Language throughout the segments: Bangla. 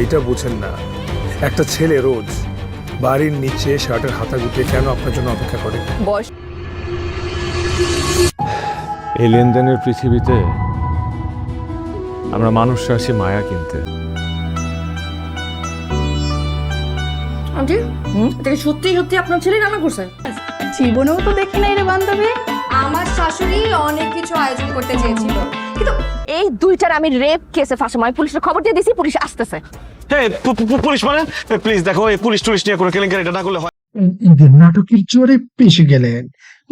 এটা বুঝেন না, একটা ছেলে রোজ বাড়ির নিচে শার্টের হাতা গুটিয়ে কেন আপনার জন্য অপেক্ষা করে? বয়স এই লেনদেনের পৃথিবীতে আমরা মানুষরা আসি মায়া কিনতে। আন্টি এটা সত্যি সত্যি আপনার ছেলে রান্না করছে? জীবনেও তো দেখি নাই রে বান্ধবী। আমার শাশুড়ি অনেক কিছু আয়োজন করতে চেয়েছিল, কিন্তু এই দুইটার আমি রেপ কেসে ফাঁসে আমি পুলিশের খবর দিয়ে দিছি, পুলিশ আসতেছে। পুলিশ মানে প্লিজ দেখো, এই পুলিশ টুলিশ নিয়ে কোনো কেলেঙ্কারিটা না করলে হয়। ঈদের নাটকের জোরে পেশে গেলেন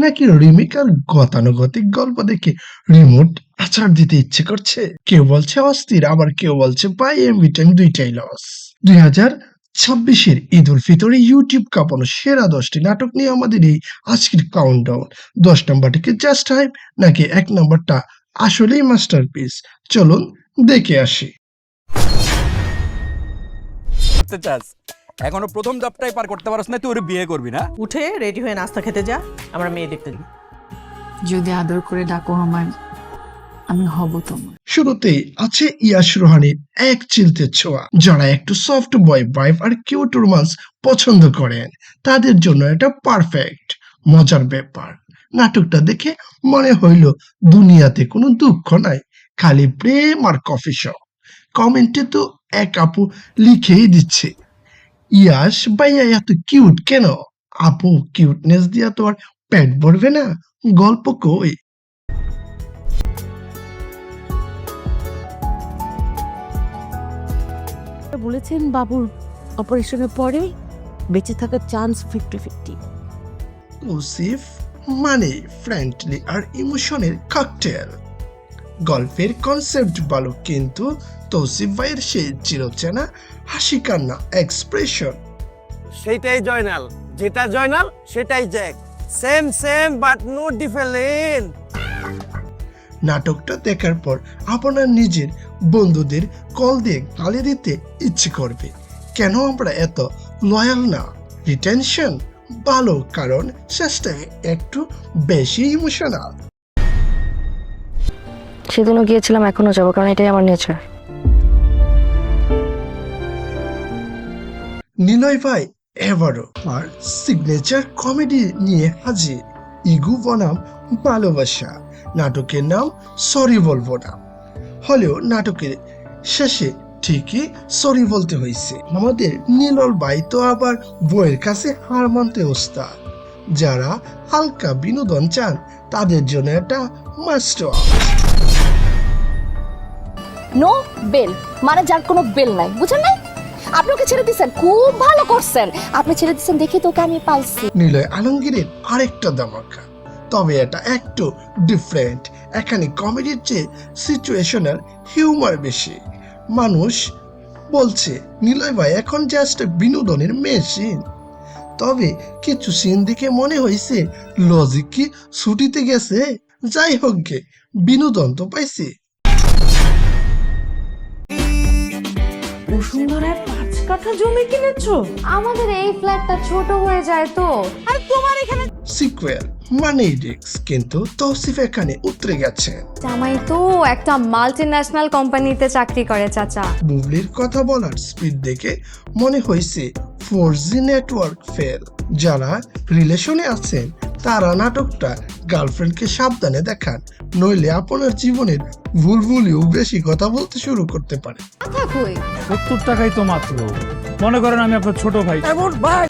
নাকি রিমেক আর গতানুগতিক গল্প দেখে রিমোট আছাড় দিতে ইচ্ছে করছে? কেউ বলছে অস্থির, আবার কেউ বলছে বাই এমবি টাইম দুইটাই লস। 2026-এর ঈদ উল ফিতরে ইউটিউব কাঁপানো সেরা 10টি নাটক নিয়ে আমাদের এই আজকের কাউন্টডাউন। 10 নম্বরটা কি জাস্ট হাইপ নাকি 1 নম্বরটা আসলেই মাস্টারপিস? চলুন দেখে আসি। এখনো প্রথম ধাপটাই পার করতে পারছ না, তুই ওরে বিয়ে করবি না? উঠে রেডি হয়ে নাস্তা খেতে যা, আমরা মেয়ে দেখতে যাই। যদি আদর করে ডাকো আমায়, আমি হব তোমার। শুরুতেই আছে ইয়াশ রোহানির এক চিলতে ছোঁয়া। যারা একটু সফট বয় ভাইব আর কিউট রোমান্স পছন্দ করেন তাদের জন্য এটা পারফেক্ট মজার ব্যাপার। নাটকটা দেখে মনে হইল দুনিয়াতে কোনো দুঃখ নাই, খালি প্রেম আর কফি শপ। কমেন্টে তো এক আপু লিখেই দিচ্ছে, ইয়াশ ভাইয়া এত কিউট কেন? আপু কিউটনেস দিয়া তো আর পেট ভরবে না, গল্প কই? বলেছেন বাবুর অপারেশনের পরে বেঁচে থাকার চান্স 50-50। তৌসিফ মানে ফ্রেন্ডলি আর ইমোশনের ককটেল। গল্পের কনসেপ্ট ভালো, কিন্তু তৌসিফ ভাইয়ের সেই চিরচেনা হাসি কান্না এক্সপ্রেশন। সেটাই জয়নাল, যেটা জয়নাল সেটাই Jack, same same but no different. নাটকটা দেখার পর আপনার নিজের বন্ধুদের কল দিয়ে গালি দিতে ইচ্ছে করবে, কেন আমরা এত লয়াল না? রিটেনশন ভালো, কারণ শেষটায় একটু বেশি ইমোশনাল। সেদিনও গিয়েছিলাম, এখনো যাবো, কারণ এটাই আমার নেচার। নিলয় ভাই এবারও আর সিগনেচার কমেডি নিয়ে হাজির। ইগু বনাম ভালোবাসা। নাটকের নাম সরি বলবো না হলেও নাটকের শেষে ঠিকই সরি বলতে হয়েছে। আমাদের নীলল ভাই তো আবার বইয়ের কাছে হার মানতে ওস্তাদ। যারা হালকা বিনোদন চান তাদের জন্য এটা মাস্ট ওয়াচ। নো বেল মানে যার কোনো বেল নাই, বুঝেন নাই? আপনি ওকে ছেড়ে দিচ্ছেন, খুব ভালো করছেন। আপনি ছেড়ে দিচ্ছেন দেখি তোকে আমি পালছি। নিলয় আলমগীরের আরেকটা ধামাকা, তবে এটা একটু ডিফারেন্ট। এখানে কমেডির চেয়ে সিচুয়েশনাল হিউমার বেশি। মানুষ বলছে নিলয় ভাই এখন জাস্ট বিনোদনের মেশিন, তবে কিছু সিন দেখে মনে হয়েছে লজিক কি ছুটিতে গেছে। যাই হোক গে, বিনোদন তো পাইছি। বসুন্ধরায় 5 কাঠা জমি কিনেছো? আমাদের এই ফ্ল্যাটটা ছোট হয়ে যায় তো। আর তোমার এখানে সিকুয়েল মানেই রিস্ক, কিন্তু তৌসিফ এখানে উতরে গেছে। জামাই তো একটা মাল্টিন্যাশনাল কোম্পানিতে চাকরি করে চাচা। বুবলির কথা বলার স্পিড দেখে মনে হয়েছে 4G নেটওয়ার্ক ফেল। যারা রিলেশনে আছেন তারা নাটকটা গার্লফ্রেন্ডকে সাবধানে দেখান, নইলে আপনার জীবনের ভুলভুলিও বেশি কথা বলতে শুরু করতে পারে। কথা কই 70 টাকাই তো মাত্র, মনে করেন আমি আপনার ছোট ভাই। এমন ভাই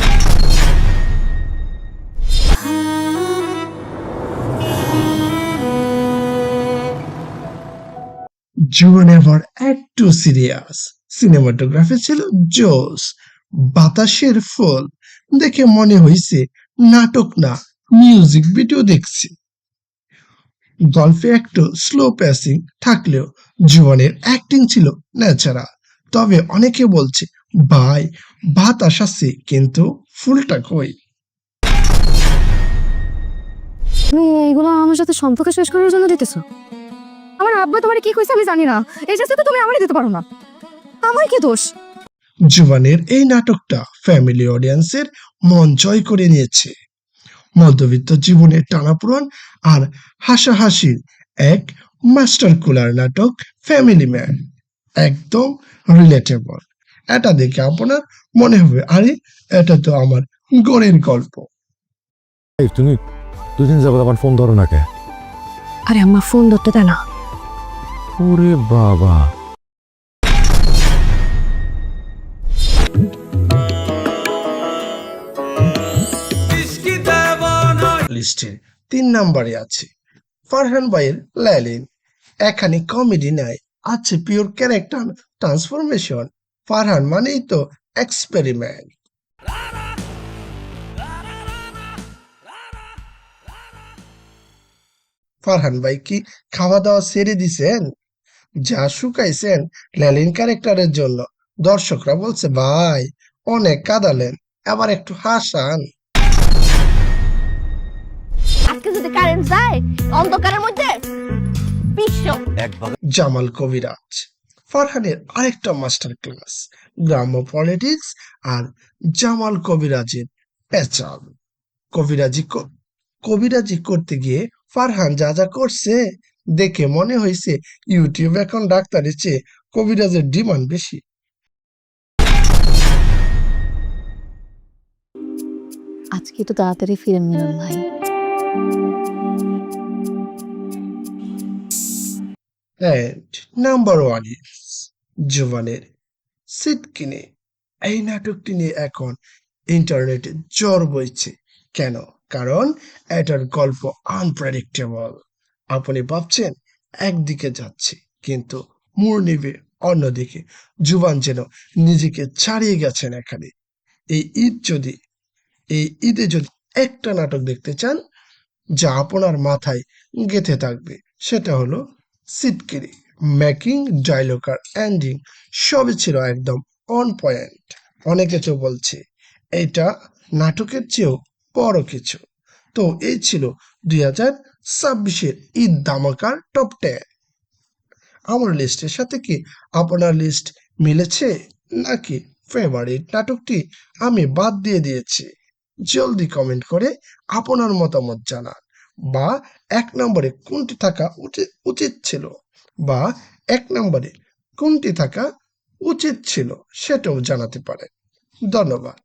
জীবন এবার একটু সিরিয়াস। সিনেমাটোগ্রাফি ছিল জোস, বাতাসের ফুল। দেখে মনে হয়েছে নাটক না মিউজিক ভিডিও দেখছি। গল্পে একটু স্লো প্যাসিং থাকলেও জীবনের অ্যাক্টিং ছিল ন্যাচারাল। তবে অনেকে বলছে ভাই বাতাস আছে, কিন্তু ফুলটা কই? তুমি এগুলো আমার সাথে সম্পর্ক শেষ করার জন্য দিতেছো? আমার আব্বা তোমার কি কইছে আমি জানি না, এই জায়গাতে তুমি আমারই দিতে পারো না, আমার কি দোষ? জীবনের এই নাটকটা ফ্যামিলি অডিয়েন্সের মন জয় করে নিয়েছে। মধ্যবিত্ত জীবনের টানাপোড়েন আর হাসাহাসির এক মাস্টার কুলার নাটক ফ্যামিলি ম্যান, একদম রিলেটেবল। এটা দেখে আপনার মনে হবে আরে এটা তো আমার গড়ের গল্প। এই তুমি দুদিন যাবত আমার ফোন ধরো না কে? আরে আমার ফোন ধরতে দেয় না। ওরে বাবা, লিস্টে 3 নম্বরে আছে ফারহান ভাইয়ের ল্যালিন। এখানে কমেডি নাই, আছে পিওর ক্যারেক্টার ট্রান্সফরমেশন। ফারহান মানেই তো এক্সপেরিমেন্ট। ফারহান ভাই কি খাওয়া দাওয়া ছেড়ে দিছেন? যা শুকাইছেন ল্যালিন ক্যারেক্টারের জন্য। দর্শকরা বলছে ভাই অনেক কাঁদালেন, আবার একটু হাসান। আজকে যদি কারেন্ট যায় অন্ধকারের মধ্যে বিশ্ব জামাল কবিরাজ ফারহানের আরেকটা মাস্টার ক্লাস, গ্রাম্য পলিটিক্স আর জামাল কবিরাজের পেঁচাল। কবিরাজি করতে গিয়ে ফারহান যা যা করছে দেখে মনে হয়েছে ইউটিউব এখন ডাক্তারের চেয়ে কবিরাজের ডিমান্ড বেশি। আজকে তো তাড়াতাড়ি ফিরেন মিলন ভাই। And নাম্বার 1 is জুবানের সিট কিনে। এই নাটকটি নিয়ে এখন ইন্টারনেটে জ্বর বইছে। কেন? কারণ এটার গল্প আনপ্রেডিক্টেবল। আপনি ভাবছেন একদিকে যাচ্ছে কিন্তু মোড় নেবে অন্যদিকে। জুবান যেন নিজেকে ছাড়িয়ে গেছেন এখানে। এই ঈদে যদি একটা নাটক দেখতে চান যা আপনার মাথায় গেঁথে থাকবে সেটা হলো সিটকিরি। মেকিং, ডায়লগ আর এন্ডিং সবই ছিল একদম অন পয়েন্ট। অনেকে তো বলছে এটা নাটকের চেয়েও বড় কিছু। তো এই ছিল 2026-এর ঈদ ধামাকার টপ 10। আমার লিস্টের সাথে কি আপনার লিস্ট মিলেছে নাকি ফেভারিট নাটকটি আমি বাদ দিয়ে দিয়েছি? জলদি কমেন্ট করে আপনার মতামত জানান। বা 1 নম্বরে কোনটি থাকা উচিত ছিল, বা 1 নম্বরে কোনটি থাকা উচিত ছিল সেটাও জানাতে পারেন। ধন্যবাদ।